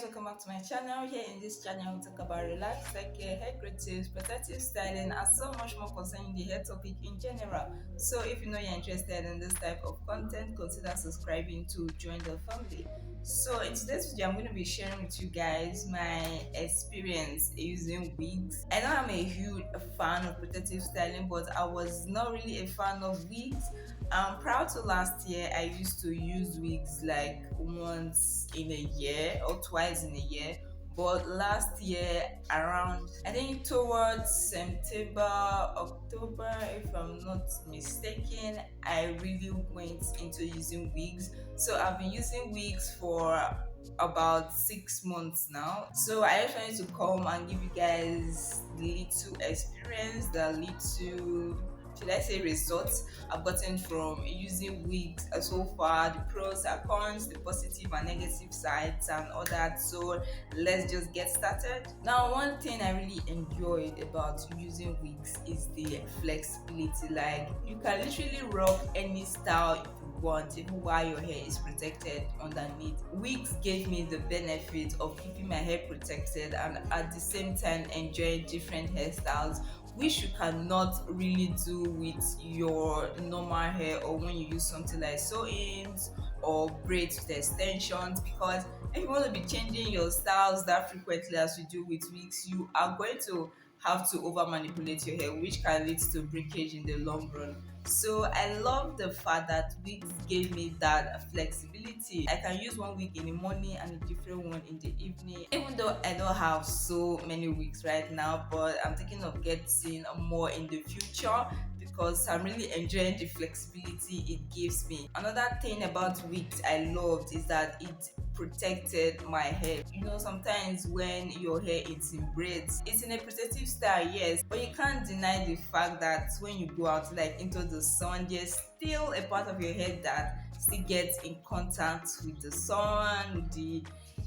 guys, welcome back to my channel. Here in this channel we talk about relaxed hair creatives, protective styling and so much more concerning the hair topic in general. So if you know you're interested in this type of content, consider subscribing to join the family. So in today's video I'm going to be sharing with you guys my experience using wigs. I know I'm a huge fan of protective styling, but I was not really a fan of wigs. Prior to last year, I used to use wigs like once in a year or twice in a year. But last year, around I think towards September, October, if I'm not mistaken, I really went into using wigs. So I've been using wigs for about 6 months now. So I just wanted to come and give you guys the little experience, the little, should I say, results I've gotten from using wigs so far, the pros and cons, the positive and negative sides and all that. So let's just get started. Now, one thing I really enjoyed about using wigs is the flexibility. Like, you can literally rock any style if you want, even while your hair is protected underneath. Wigs gave me the benefit of keeping my hair protected and at the same time enjoying different hairstyles, which you cannot really do with your normal hair or when you use something like sew-ins or braids with extensions. Because if you want to be changing your styles that frequently as you do with wigs, you are going to have to over manipulate your hair, which can lead to breakage in the long run. So I love the fact that wigs gave me that flexibility. I can use one wig in the morning and a different one in the evening. Even though I don't have so many wigs right now, but I'm thinking of getting more in the future because I'm really enjoying the flexibility it gives me. Another thing about wigs I loved is that it protected my hair. You know, sometimes when your hair is in braids, it's in a protective style, yes, but you can't deny the fact that when you go out like into the sun, there's still a part of your hair that still gets in contact with the sun, with the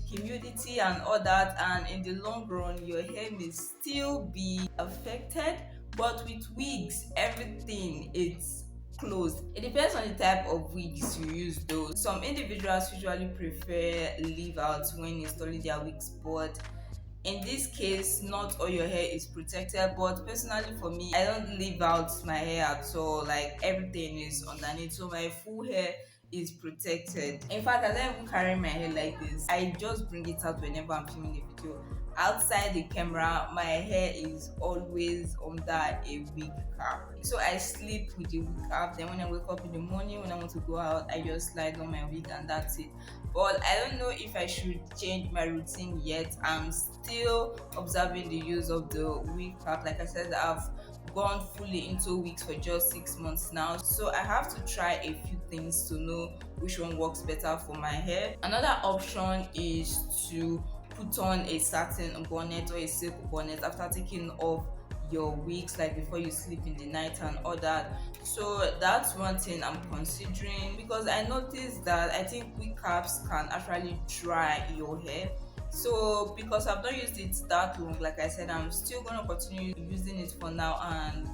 humidity and all that, and in the long run your hair may still be affected. But with wigs, everything is closed. It depends on the type of wigs you use though. Some individuals usually prefer leave out when installing their wigs, but in this case not all your hair is protected. But personally for me, I don't leave out my hair at all. Like, everything is underneath, so my full hair is protected. In fact, I don't even carry my hair like this. I just bring it out whenever I'm filming a video. Outside the camera, my hair is always under a wig cap. So I sleep with the wig cap. Then when I wake up in the morning, when I want to go out, I just slide on my wig and that's it. But I don't know if I should change my routine yet. I'm still observing the use of the wig cap. Like I said, I've gone fully into wigs for just 6 months now, so I have to try a few things to know which one works better for my hair. Another option is to put on a satin bonnet or a silk bonnet after taking off your wigs, like before you sleep in the night and all that. So that's one thing I'm considering, because I noticed that I think wig caps can actually dry your hair. So because I've not used it that long, like I said, I'm still going to continue using it for now, and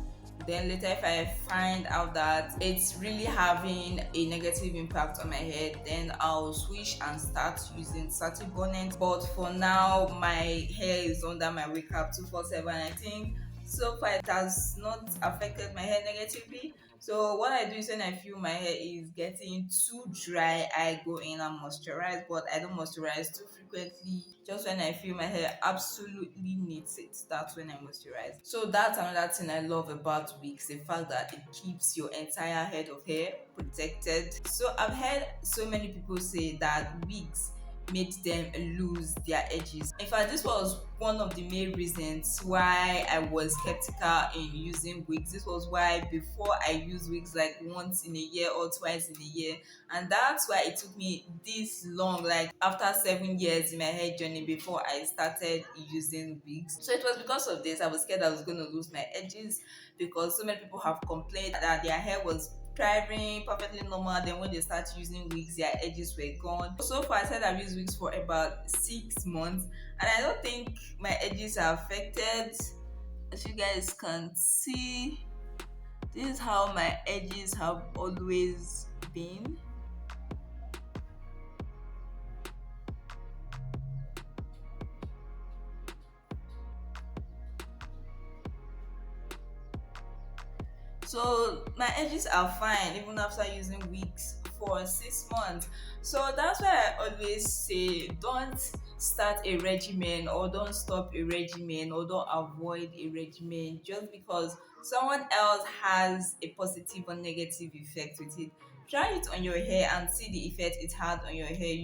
then later if I find out that it's really having a negative impact on my head, then I'll switch and start using satin bonnet. But for now, my hair is under my wig cap 247. I think so far it has not affected my hair negatively. So what I do is when I feel my hair is getting too dry, I go in and moisturize, but I don't moisturize too frequently. Just when I feel my hair absolutely needs it, that's when I moisturize. So that's another thing I love about wigs, the fact that it keeps your entire head of hair protected. So I've heard so many people say that wigs made them lose their edges. In fact, this was one of the main reasons why I was skeptical in using wigs. This was why before I use wigs like once in a year or twice in a year, and that's why it took me this long, like after 7 years in my hair journey, before I started using wigs. So it was because of this I was scared I was going to lose my edges, because so many people have complained that their hair was thriving perfectly normal, then when they start using wigs their edges were gone. So far I said I've used wigs for about 6 months and I don't think my edges are affected. As you guys can see, this is how my edges have always been. So my edges are fine even after using wigs for 6 months. So that's why I always say don't start a regimen or don't stop a regimen or don't avoid a regimen just because someone else has a positive or negative effect with it. Try it on your hair and see the effect it had on your hair.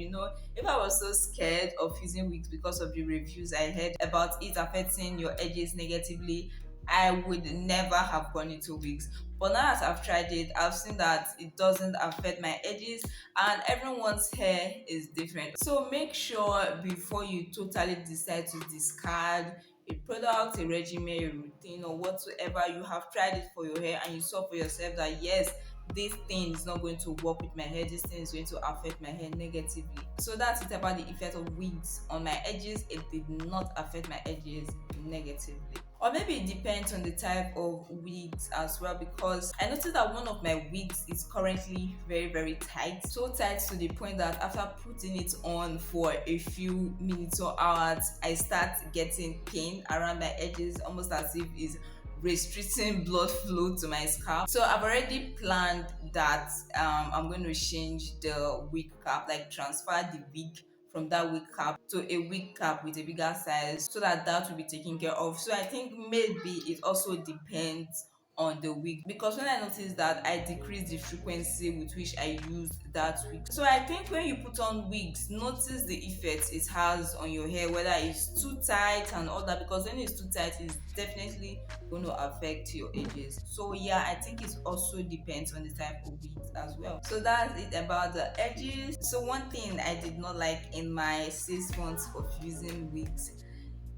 If I was so scared of using wigs because of the reviews I heard about it affecting your edges negatively, I would never have gone into wigs. But now as I've tried it, I've seen that it doesn't affect my edges, and everyone's hair is different. So make sure before you totally decide to discard a product, a regimen, a routine, or whatsoever, you have tried it for your hair and you saw for yourself that yes, this thing is not going to work with my hair, this thing is going to affect my hair negatively. So that's it about the effect of wigs on my edges. It did not affect my edges negatively. Or maybe it depends on the type of wigs as well, because I noticed that one of my wigs is currently very, very tight. So tight to the point that after putting it on for a few minutes or hours, I start getting pain around my edges, almost as if it's restricting blood flow to my scalp. So I've already planned that I'm going to change the wig cap, like transfer the wig from that wig cap to a wig cap with a bigger size so that that will be taken care of. So I think maybe it also depends on the wig, because when I noticed that I decreased the frequency with which I used that wig. So I think when you put on wigs, notice the effect it has on your hair, whether it's too tight and all that, because when it's too tight, it's definitely going to affect your edges. So yeah, I think it also depends on the type of wigs as well. So that's it about the edges. So one thing I did not like in my 6 months of using wigs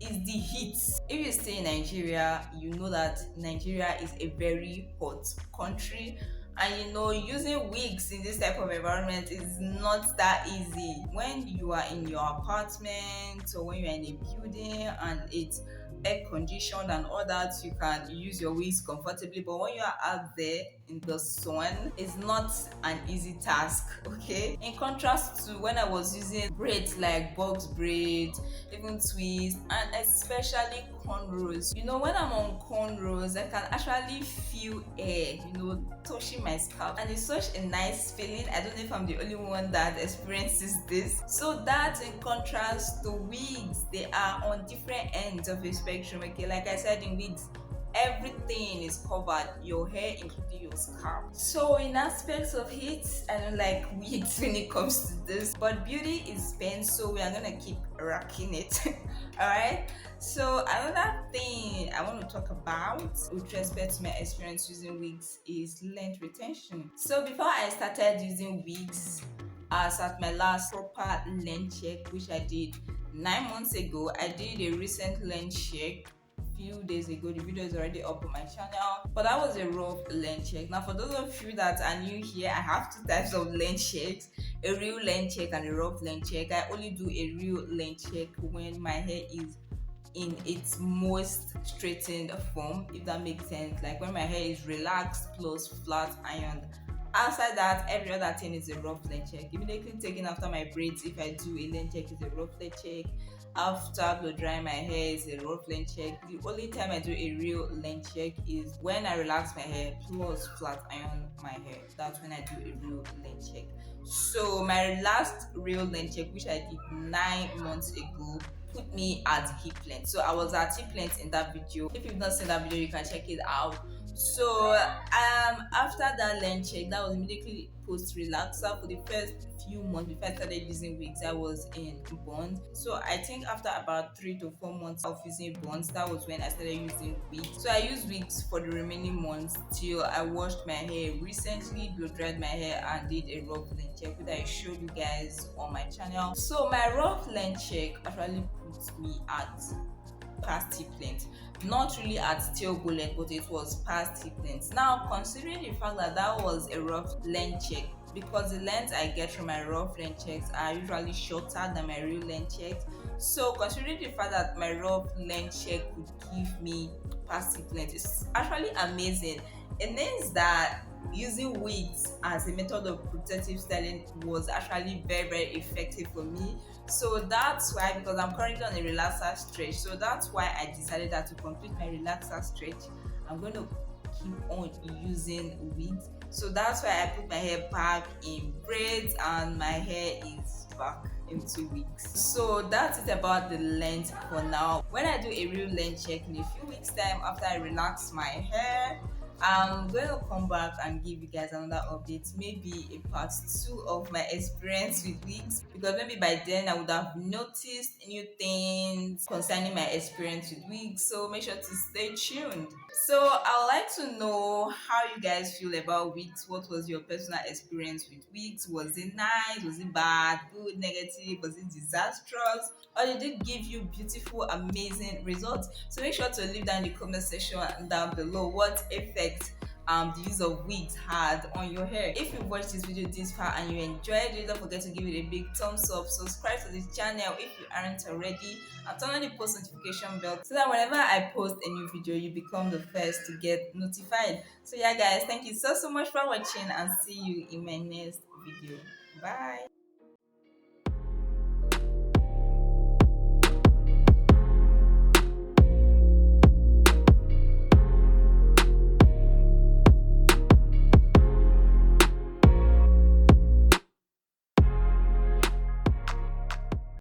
is the heat. If you stay in Nigeria, you know that Nigeria is a very hot country, and using wigs in this type of environment is not that easy. When you are in your apartment or when you're in a building and it's air conditioned and all that, you can use your wigs comfortably, but when you are out there in the sun, it's not an easy task. Okay, in contrast to when I was using braids like box braids, even twists, and especially cornrows. When I'm on cornrows, I can actually feel air touching my scalp, and it's such a nice feeling. I don't know if I'm the only one that experiences this. So that in contrast to wigs, they are on different ends of a spectrum. Okay, like I said, in wigs everything is covered, your hair including your scalp. So in aspects of heat, I don't like wigs when it comes to this, but beauty is pain, so we are gonna keep rocking it. All right, so another thing I want to talk about with respect to my experience using wigs is length retention. So before I started using wigs, as at my last proper length check, which I did 9 months ago, I did a recent length check few days ago. The video is already up on my channel, but that was a rough length check. Now for those of you that are new here, I have two types of length checks: a real length check and a rough length check. I only do a real length check when my hair is in its most straightened form, if that makes sense, like when my hair is relaxed plus flat ironed. Outside that, every other thing is a rough length check. Immediately taken after my braids, if I do a length check, is a rough length check. After blow dry my hair is a rough length check. The only time I do a real length check is when I relax my hair plus flat iron my hair. That's when I do a real length check. So my last real length check, which I did 9 months ago, put me at hip length. So I was at hip length in that video. If you've not seen that video, you can check it out. So after that length check, that was immediately post relaxer. For the first few months before I started using wigs, I was in bonds. So I think after about 3 to 4 months of using bonds, that was when I started using wigs. So I used wigs for the remaining months till I washed my hair recently, blow dried my hair, and did a rough length check, which I showed you guys on my channel. So my rough length check actually puts me at past hip length, not really at tailbone length, but it was past hip length. Now considering the fact that that was a rough length check, because the length I get from my rough length checks are usually shorter than my real length checks, so considering the fact that my rough length check would give me past hip length, it's actually amazing. It means that using wigs as a method of protective styling was actually very, very effective for me. So that's why, because I'm currently on a relaxer stretch, so that's why I decided that to complete my relaxer stretch, I'm going to keep on using wigs. So that's why I put my hair back in braids and my hair is back into wigs. So that's it about the length for now. When I do a real length check in a few weeks time after I relax my hair, I'm going to come back and give you guys another update, maybe a part 2 of my experience with wigs, because maybe by then I would have noticed new things concerning my experience with wigs. So make sure to stay tuned. So I would like to know how you guys feel about wigs. What was your personal experience with wigs? Was it nice? Was it bad? Good? Negative? Was it disastrous? Or did it give you beautiful, amazing results? So make sure to leave down in the comment section down below what effect the use of wigs had on your hair. If you watched this video this far and you enjoyed it, don't forget to give it a big thumbs up, subscribe to this channel if you aren't already, and turn on the post notification bell so that whenever I post a new video you become the first to get notified. So yeah guys, thank you so much for watching and see you in my next video. Bye.